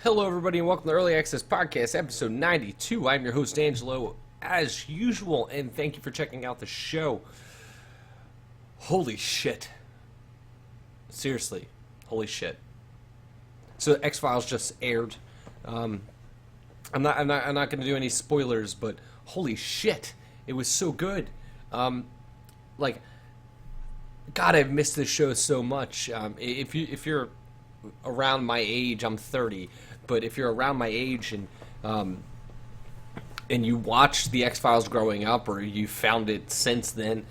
Hello, everybody, and welcome to Early Access Podcast, episode 92. I'm your host, Angelo, as usual, and thank you for checking out the show. Holy shit. Seriously, holy shit. So, X-Files just aired. I'm not going to do any spoilers, but holy shit, it was so good. God, I've missed this show so much. If you're around my age, I'm 30, but if you're around my age and you watched the X-Files growing up, or you found it since then,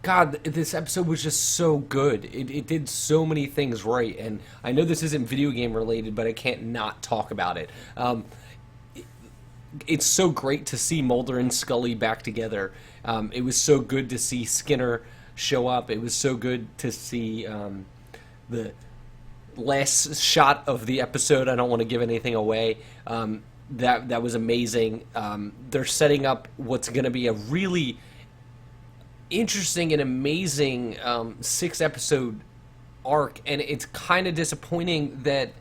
God, this episode was just so good. It did so many things right, and I know this isn't video game related, but I can't not talk about it. It's so great to see Mulder and Scully back together. It was so good to see Skinner show up. It was so good to see the last shot of the episode. I don't want to give anything away. That was amazing. They're setting up what's going to be a really interesting and amazing 6-episode arc, and it's kind of disappointing that,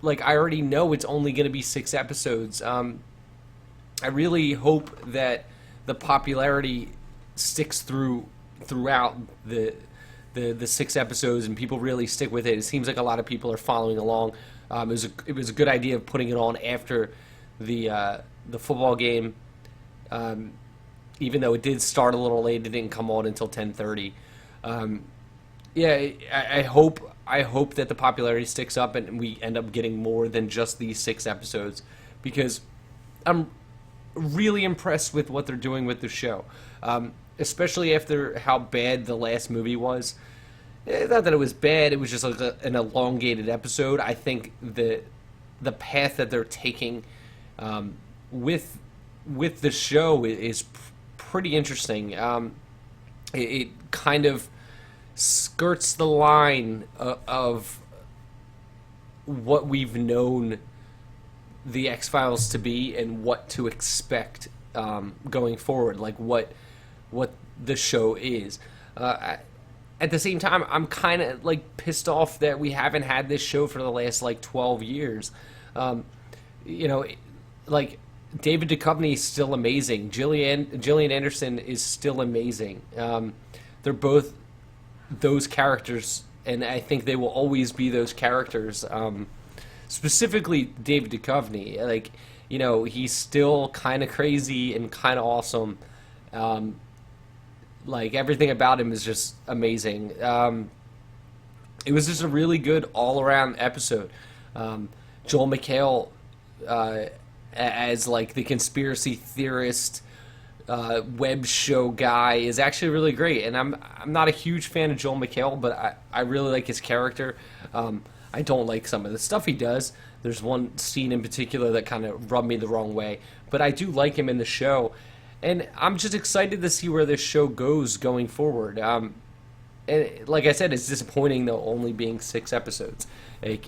I already know it's only going to be 6 episodes. I really hope that the popularity sticks throughout the 6 episodes, and people really stick with it. It seems like a lot of people are following along. It was a good idea of putting it on after the football game, even though it did start a little late. It didn't come on until 10:30. I hope that the popularity sticks up and we end up getting more than just these 6 episodes, because I'm really impressed with what they're doing with the show. Especially after how bad the last movie was. Not that it was bad, it was just like an elongated episode. I think the path that they're taking with the show is pretty interesting. It kind of skirts the line of what we've known the X-Files to be and what to expect going forward, like what the show is. At the same time, I'm kind of pissed off that we haven't had this show for the last 12 years. David Duchovny is still amazing. Gillian Anderson is still amazing. They're both those characters, and I think they will always be those characters. Specifically, David Duchovny. He's still kind of crazy and kind of awesome. Everything about him is just amazing. It was just a really good all-around episode. Joel McHale as the conspiracy theorist web show guy is actually really great, and I'm not a huge fan of Joel McHale, but I really like his character. I don't like some of the stuff he does. There's one scene in particular that kind of rubbed me the wrong way, but I do like him in the show. And I'm just excited to see where this show goes going forward. And like I said, it's disappointing, though, only being 6 episodes. The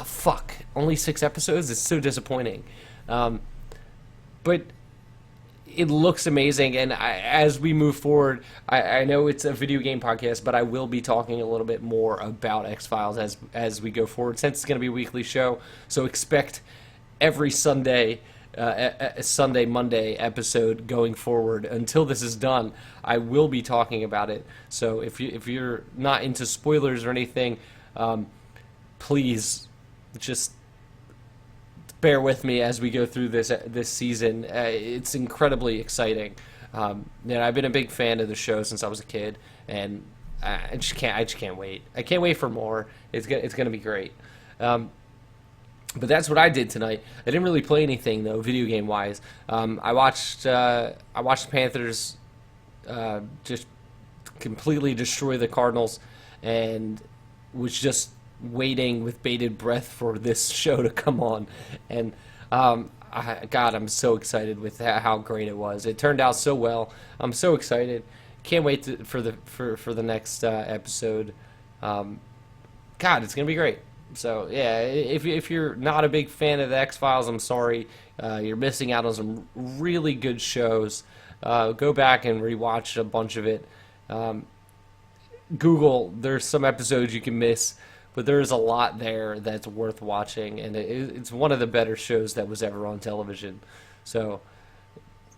fuck? Only 6 episodes? It's so disappointing. But it looks amazing, and as we move forward, I know it's a video game podcast, but I will be talking a little bit more about X-Files as we go forward, since it's going to be a weekly show. So expect every Sunday... a Sunday, Monday episode going forward. Until this is done, I will be talking about it. So if you're not into spoilers or anything, please just bear with me as we go through this season. It's incredibly exciting. I've been a big fan of the show since I was a kid, and I just can't wait. I can't wait for more. It's gonna be great. But that's what I did tonight. I didn't really play anything, though, video game wise. I watched the Panthers just completely destroy the Cardinals, and was just waiting with bated breath for this show to come on. And I'm so excited with how great it was. It turned out so well. I'm so excited. Can't wait for the next episode. It's gonna be great. So, yeah, if you're not a big fan of the X-Files, I'm sorry. You're missing out on some really good shows. Go back and rewatch a bunch of it. Google, there's some episodes you can miss but there is a lot there that's worth watching, and it's one of the better shows that was ever on television. So,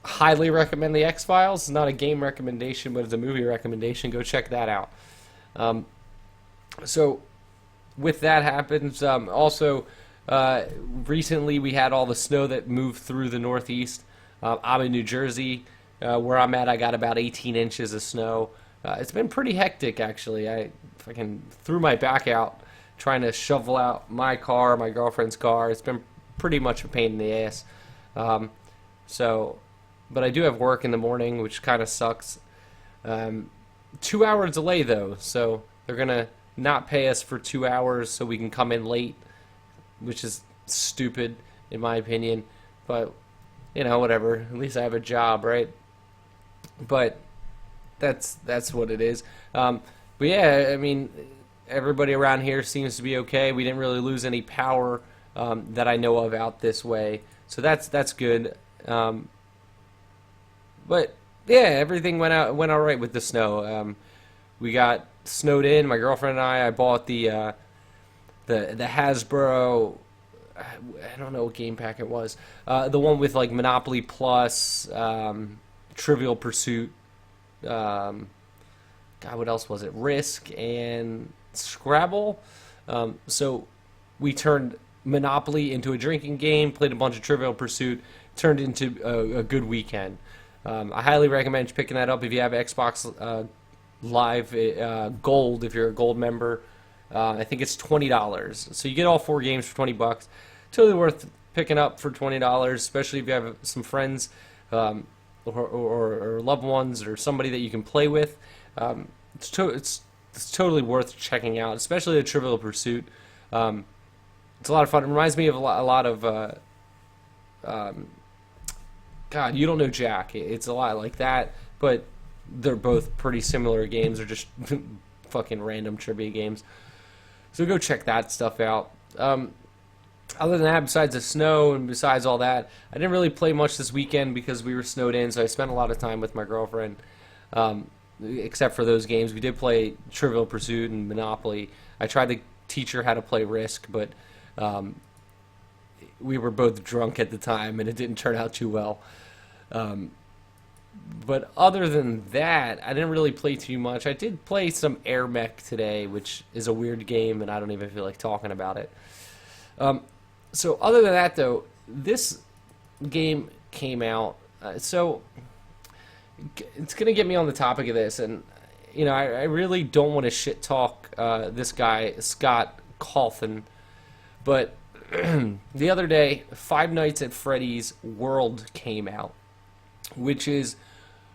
highly recommend the X-Files. It's not a game recommendation, but it's a movie recommendation. Go check that out. So, with that happens, also, recently we had all the snow that moved through the Northeast. I'm in New Jersey. Where I'm at, I got about 18 inches of snow. It's been pretty hectic, actually. I fucking threw my back out trying to shovel out my car, my girlfriend's car. It's been pretty much a pain in the ass. But I do have work in the morning, which kind of sucks. 2 hour delay, though, so they're going to not pay us for 2 hours so we can come in late, which is stupid, in my opinion. But, whatever. At least I have a job, right? But that's what it is. But yeah, I mean, everybody around here seems to be okay. We didn't really lose any power that I know of out this way, so that's good. But yeah, everything went all right with the snow. We got snowed in. My girlfriend and I bought the Hasbro. I don't know what game pack it was. The one with like Monopoly Plus, Trivial Pursuit. God, what else was it? Risk and Scrabble. So we turned Monopoly into a drinking game, played a bunch of Trivial Pursuit, turned into a good weekend. I highly recommend picking that up if you have Xbox Live Gold, if you're a Gold member. I think it's $20. So you get all 4 games for $20. Totally worth picking up for $20, especially if you have some friends or loved ones or somebody that you can play with. It's totally worth checking out, especially the Trivial Pursuit. It's a lot of fun. It reminds me of a lot of God, You Don't Know Jack. It's a lot like that, but they're both pretty similar games. They're just fucking random trivia games. So go check that stuff out. Other than that, besides the snow and besides all that, I didn't really play much this weekend because we were snowed in, so I spent a lot of time with my girlfriend. Except for those games. We did play Trivial Pursuit and Monopoly. I tried to teach her how to play Risk, but we were both drunk at the time, and it didn't turn out too well. But other than that, I didn't really play too much. I did play some Air Mech today, which is a weird game, and I don't even feel like talking about it. So other than that, though, this game came out. So it's going to get me on the topic of this, and I really don't want to shit talk this guy, Scott Cawthon, but the other day, Five Nights at Freddy's World came out, which is,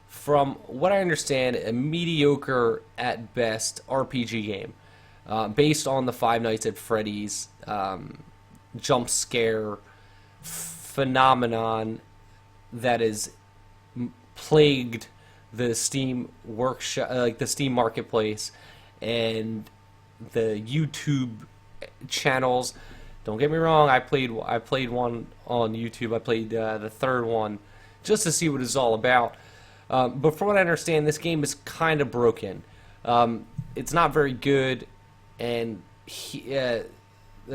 from what I understand, a mediocre at best RPG game, based on the Five Nights at Freddy's jump scare phenomenon that is plagued the Steam workshop, like the Steam marketplace and the YouTube channels. Don't get me wrong, I played one on YouTube. I played the third one just to see what it's all about. But from what I understand, this game is kind of broken. It's not very good, and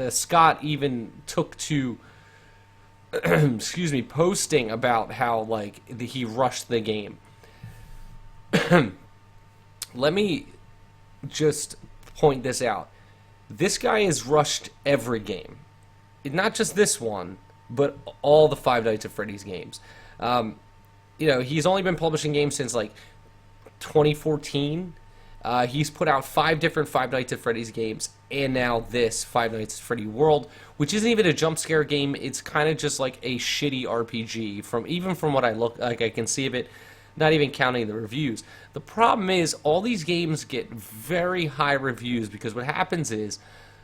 Scott even took to posting about how he rushed the game. Let me just point this out. This guy has rushed every game. Not just this one, but all the Five Nights at Freddy's games. He's only been publishing games since 2014. He's put out 5 different Five Nights at Freddy's games, and now this Five Nights at Freddy World, which isn't even a jump scare game. It's kind of just like a shitty RPG. From what I can see of it, not even counting the reviews. The problem is all these games get very high reviews because what happens is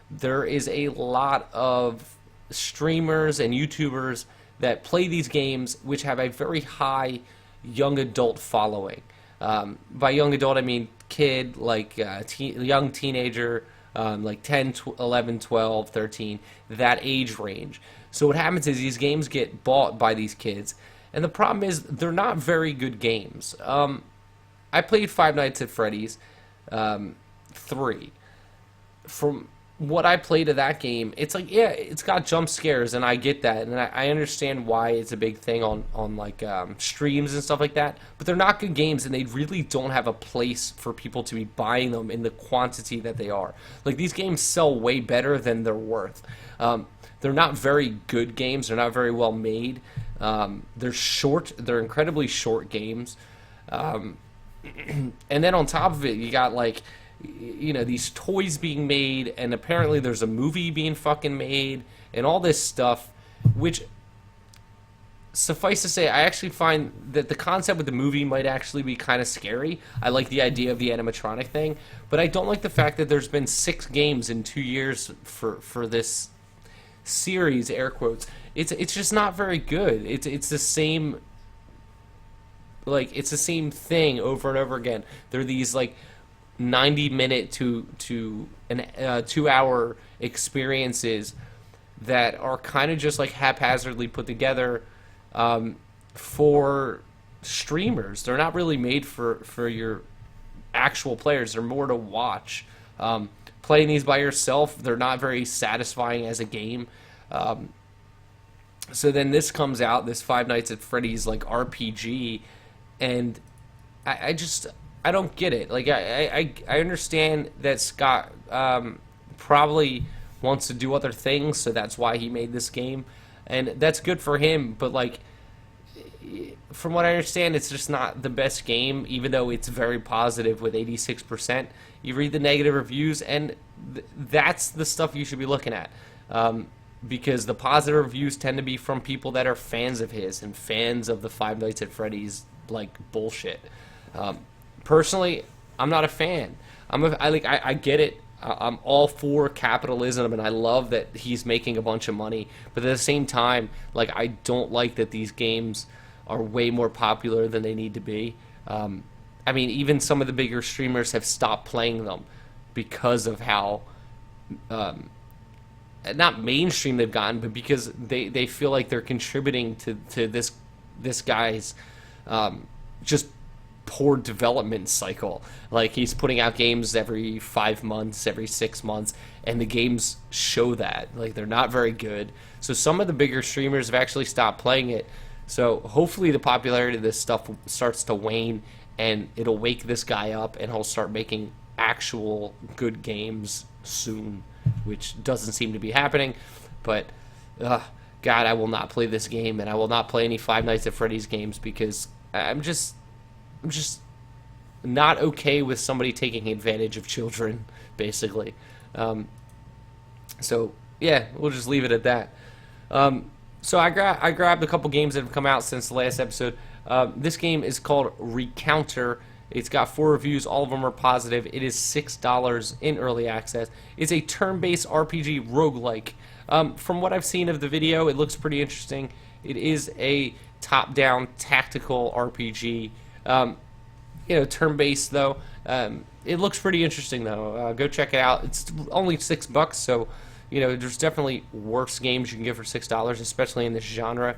there is a lot of streamers and YouTubers that play these games which have a very high young adult following. By young adult, I mean kid, young teenager, 10, 11, 12, 13, that age range. So what happens is these games get bought by these kids, and the problem is they're not very good games. I played Five Nights at Freddy's 3. what I played of that game, it's like, yeah, it's got jump scares, and I get that, and I understand why it's a big thing on like streams and stuff like that. But they're not good games, and they really don't have a place for people to be buying them in the quantity that they are. Like, these games sell way better than they're worth. They're not very good games. They're not very well made. They're short. They're incredibly short games. And then on top of it, you got like, you know, these toys being made, and apparently there's a movie being fucking made, and all this stuff, which, suffice to say, I actually find that the concept with the movie might actually be kind of scary. I like the idea of the animatronic thing, but I don't like the fact that there's been 6 games in 2 years for this series, air quotes. It's just not very good. It's the same, like, it's the same thing over and over again. There are these like 90-minute to an 2-hour experiences that are kind of just like haphazardly put together for streamers. They're not really made for your actual players. They're more to watch. Playing these by yourself, they're not very satisfying as a game. So then this comes out, this Five Nights at Freddy's like RPG, and I don't get it. Like, I understand that Scott probably wants to do other things, so that's why he made this game, and that's good for him. But like, from what I understand, it's just not the best game, even though it's very positive with 86%. You read the negative reviews, and that's the stuff you should be looking at, because the positive reviews tend to be from people that are fans of his and fans of the Five Nights at Freddy's like bullshit. Personally, I'm not a fan. I get it. I'm all for capitalism, and I love that he's making a bunch of money. But at the same time, like, I don't like that these games are way more popular than they need to be. I mean, even some of the bigger streamers have stopped playing them because of how not mainstream they've gotten, but because they feel like they're contributing to this guy's just poor development cycle. Like, he's putting out games every 5 months, every 6 months, and the games show that. Like, they're not very good. So some of the bigger streamers have actually stopped playing it. So hopefully the popularity of this stuff starts to wane, and it'll wake this guy up, and he'll start making actual good games soon, which doesn't seem to be happening. But God, I will not play this game, and I will not play any Five Nights at Freddy's games, because I'm just not okay with somebody taking advantage of children, basically. So yeah, we'll just leave it at that. So I grabbed a couple games that have come out since the last episode. This game is called Recounter. It's got 4 reviews. All of them are positive. It is $6 in early access. It's a turn-based RPG roguelike. From what I've seen of the video, it looks pretty interesting. It is a top-down tactical RPG. Turn-based, though. It looks pretty interesting, though. Go check it out. It's only $6, so there's definitely worse games you can get for $6, especially in this genre.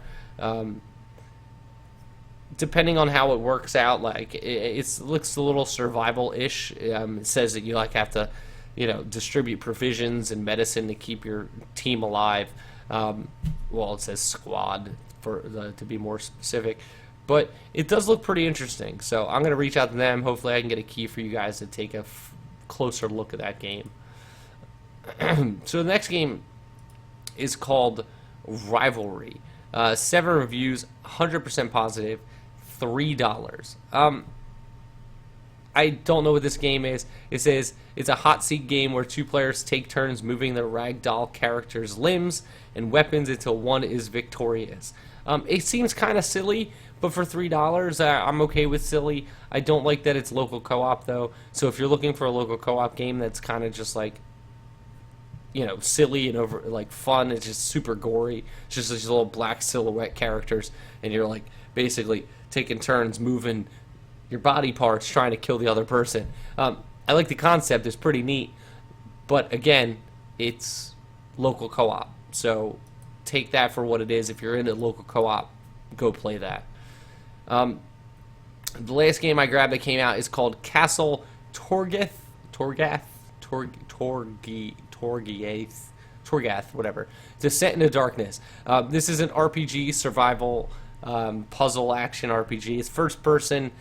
Depending on how it works out, like, it looks a little survival-ish. It says that you have to, distribute provisions and medicine to keep your team alive. It says squad to be more specific. But it does look pretty interesting. So I'm going to reach out to them. Hopefully I can get a key for you guys to take a closer look at that game. So the next game is called Rivalry. 7 reviews, 100% positive, $3. I don't know what this game is. It says it's a hot seat game where 2 players take turns moving their ragdoll characters' limbs and weapons until one is victorious. It seems kind of silly, but for $3, I'm okay with silly. I don't like that it's local co-op, though. So if you're looking for a local co-op game that's kind of just like, silly and over, like, fun, it's just super gory. It's just these little black silhouette characters, and you're like basically taking turns moving your body parts trying to kill the other person. I like the concept. It's pretty neat. But again, it's local co-op. So take that for what it is. If you're in a local co-op, go play that. The last game I grabbed that came out is called Castle Torgeath. Torgeath, whatever. Descent into Darkness. This is an RPG, survival, puzzle action RPG. It's first person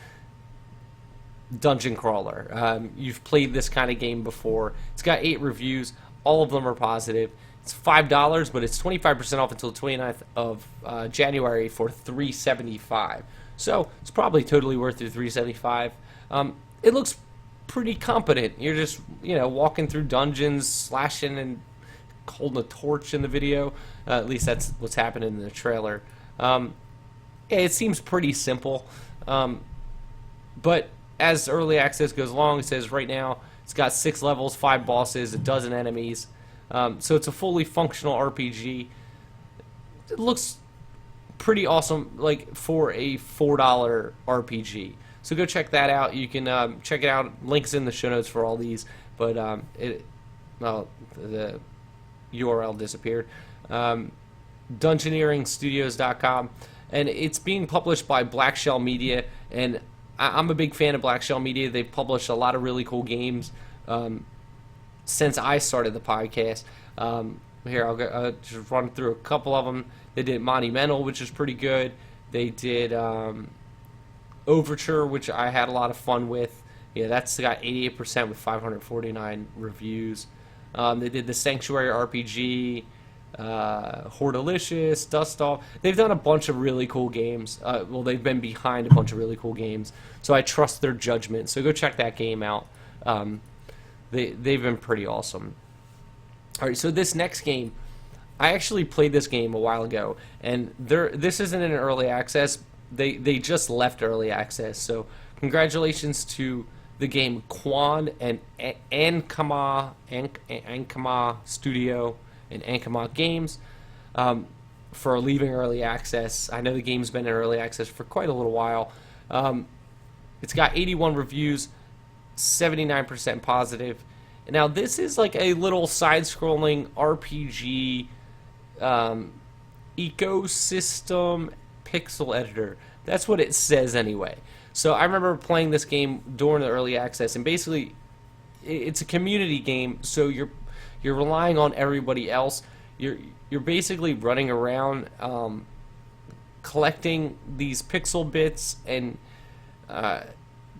dungeon crawler. You've played this kind of game before. It's got 8 reviews. All of them are positive. It's $5, but it's 25% off until the 29th of January for $3.75. So it's probably totally worth your $3.75. It looks pretty competent. You're just, walking through dungeons, slashing and holding a torch in the video. At least that's what's happening in the trailer. Yeah, it seems pretty simple. But as early access goes along, it says right now it's got 6 levels, 5 bosses, a dozen enemies. So it's a fully functional RPG. It looks pretty awesome, like for a $4 RPG. So go check that out. You can check it out. Links in the show notes for all these, but the URL disappeared. Dungeoneeringstudios.com, and it's being published by Black Shell Media, and I'm a big fan of Black Shell Media. They've published a lot of really cool games since I started the podcast. Here, I'll just run through a couple of them. They did Monumental, which is pretty good. They did Overture, which I had a lot of fun with. Yeah, that's got 88% with 549 reviews. They did the Sanctuary RPG, Hordalicious, Dust Off. They've done a bunch of really cool games. Well, they've been behind a bunch of really cool games, so I trust their judgment. So go check that game out. They've been pretty awesome. All right, so this next game, I actually played this game a while ago, and this isn't in early access. They just left early access, so congratulations to the game Kwaan and Ankama Studio and Ankama Games for leaving early access. I know the game's been in early access for quite a little while. It's got 81 reviews, 79% positive. Now this is like a little side-scrolling RPG ecosystem pixel editor. That's what it says anyway. So I remember playing this game during the early access, and basically it's a community game, so you're relying on everybody else. You're basically running around collecting these pixel bits and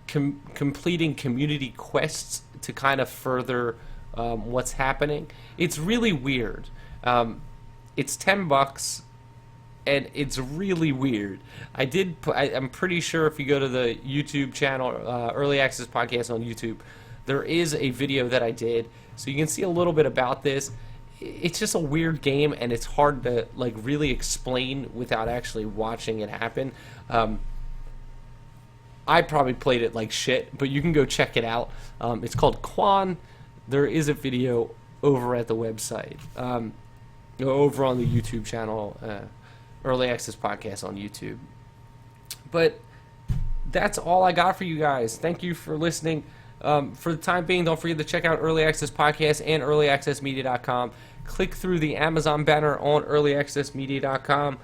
completing community quests to kind of further what's happening. It's really weird. It's $10, and it's really weird. I'm pretty sure if you go to the YouTube channel, Early Access Podcast on YouTube, there is a video that I did, so you can see a little bit about this. It's just a weird game, and it's hard to like really explain without actually watching it happen. I probably played it like shit, but you can go check it out. It's called Kwaan. There is a video over at the website, over on the YouTube channel, Early Access Podcast on YouTube. But that's all I got for you guys. Thank you for listening. For the time being, don't forget to check out Early Access Podcast and earlyaccessmedia.com. Click through the Amazon banner on earlyaccessmedia.com.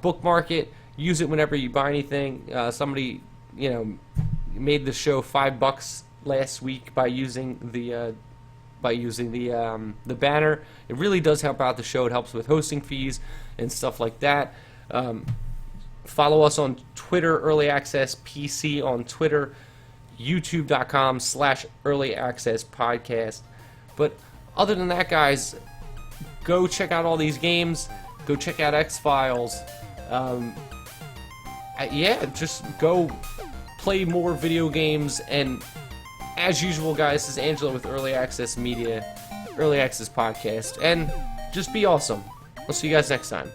Bookmark it. Use it whenever you buy anything. Somebody, made the show $5 last week by using the banner. It really does help out the show. It helps with hosting fees and stuff like that. Follow us on Twitter, Early Access PC on Twitter, youtube.com/Early Access Podcast. But other than that, guys, go check out all these games. Go check out X-Files. Just go play more video games. And as usual, guys, this is Angela with Early Access Media, Early Access Podcast. And just be awesome. We'll see you guys next time.